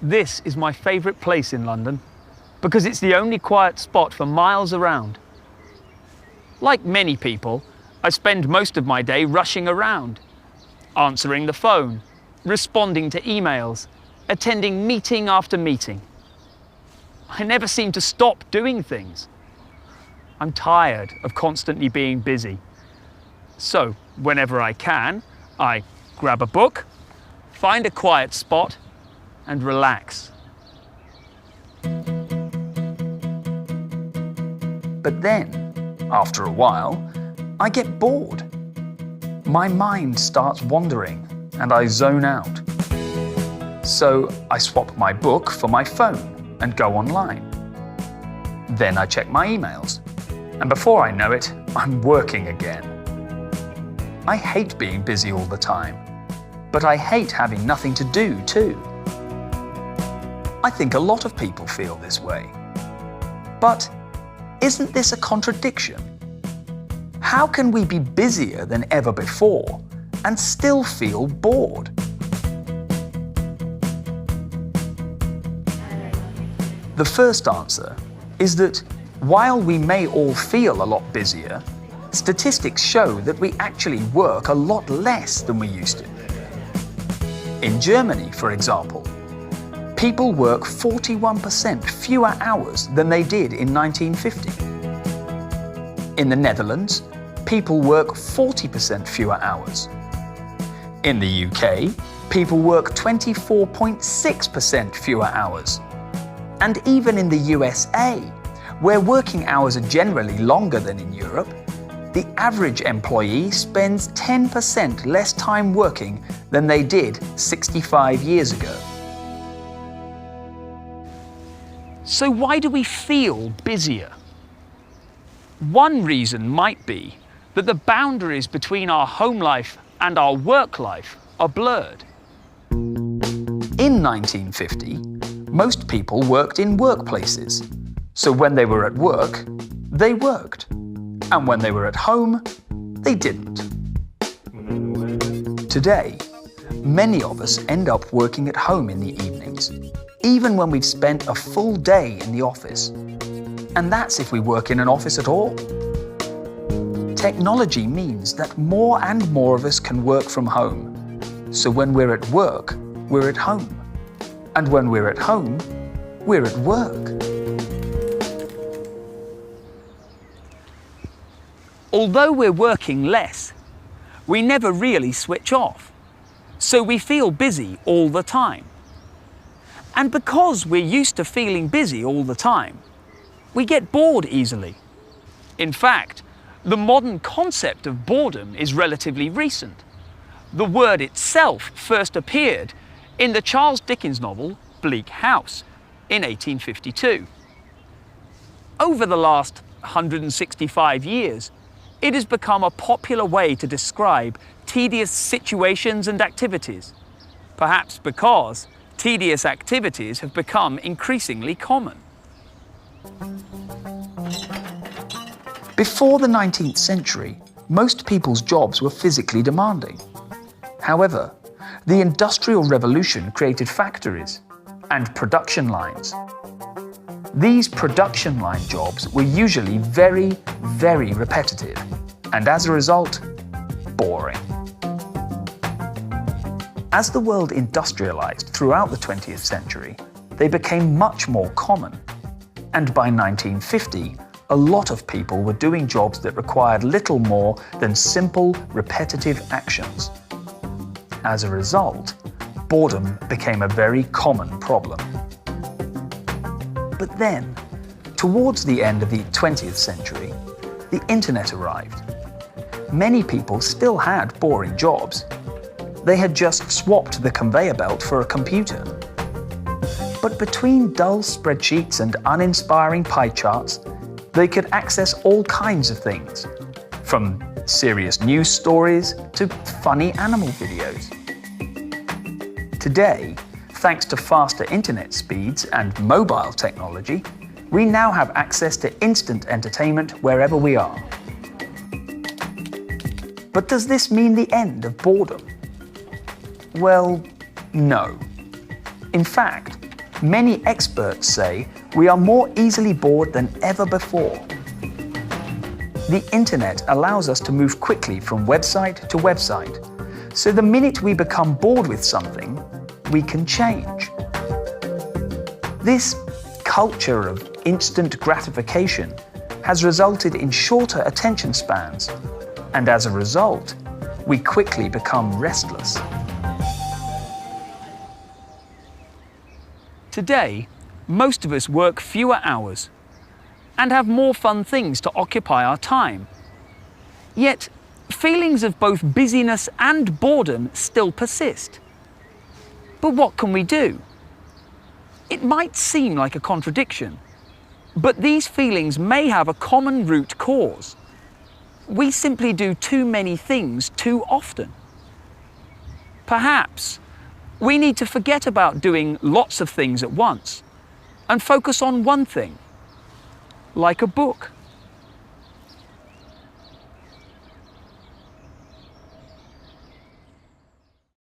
This is my favourite place in London because it's the only quiet spot for miles around. Like many people, I spend most of my day rushing around, answering the phone, responding to emails, attending meeting after meeting. I never seem to stop doing things. I'm tired of constantly being busy. So, whenever I can, I grab a book, find a quiet spot, and relax. But then, after a while, I get bored. My mind starts wandering and I zone out. So I swap my book for my phone and go online. Then I check my emails, and before I know it, I'm working again. I hate being busy all the time, but I hate having nothing to do too. I think a lot of people feel this way. But isn't this a contradiction? How can we be busier than ever before and still feel bored? The first answer is that while we may all feel a lot busier, statistics show that we actually work a lot less than we used to. In Germany, for example, people work 41% fewer hours than they did in 1950. In the Netherlands, people work 40% fewer hours. In the UK, people work 24.6% fewer hours. And even in the USA, where working hours are generally longer than in Europe, the average employee spends 10% less time working than they did 65 years ago. So why do we feel busier? One reason might be that the boundaries between our home life and our work life are blurred. In 1950, most people worked in workplaces. So when they were at work, they worked. And when they were at home, they didn't. Today, many of us end up working at home in the evenings, even when we've spent a full day in the office. And that's if we work in an office at all. Technology means that more and more of us can work from home. So when we're at work, we're at home. And when we're at home, we're at work. Although we're working less, we never really switch off. So we feel busy all the time. And because we're used to feeling busy all the time, we get bored easily. In fact, the modern concept of boredom is relatively recent. The word itself first appeared in the Charles Dickens novel Bleak House in 1852. Over the last 165 years, it has become a popular way to describe tedious situations and activities, perhaps because tedious activities have become increasingly common. Before the 19th century, most people's jobs were physically demanding. However, the Industrial Revolution created factories and production lines. These production line jobs were usually very, very repetitive, and as a result, boring. As the world industrialized throughout the 20th century, they became much more common. And by 1950, a lot of people were doing jobs that required little more than simple, repetitive actions. As a result, boredom became a very common problem. But then, towards the end of the 20th century, the internet arrived. Many people still had boring jobs. They had just swapped the conveyor belt for a computer. But between dull spreadsheets and uninspiring pie charts, they could access all kinds of things, from serious news stories to funny animal videos. Today, thanks to faster internet speeds and mobile technology, we now have access to instant entertainment wherever we are. But does this mean the end of boredom? Well, no. In fact, many experts say we are more easily bored than ever before. The internet allows us to move quickly from website to website, so the minute we become bored with something, we can change. This culture of instant gratification has resulted in shorter attention spans, and as a result, we quickly become restless. Today, most of us work fewer hours and have more fun things to occupy our time. Yet, feelings of both busyness and boredom still persist. But what can we do? It might seem like a contradiction, but these feelings may have a common root cause. We simply do too many things too often. Perhaps we need to forget about doing lots of things at once and focus on one thing, like a book.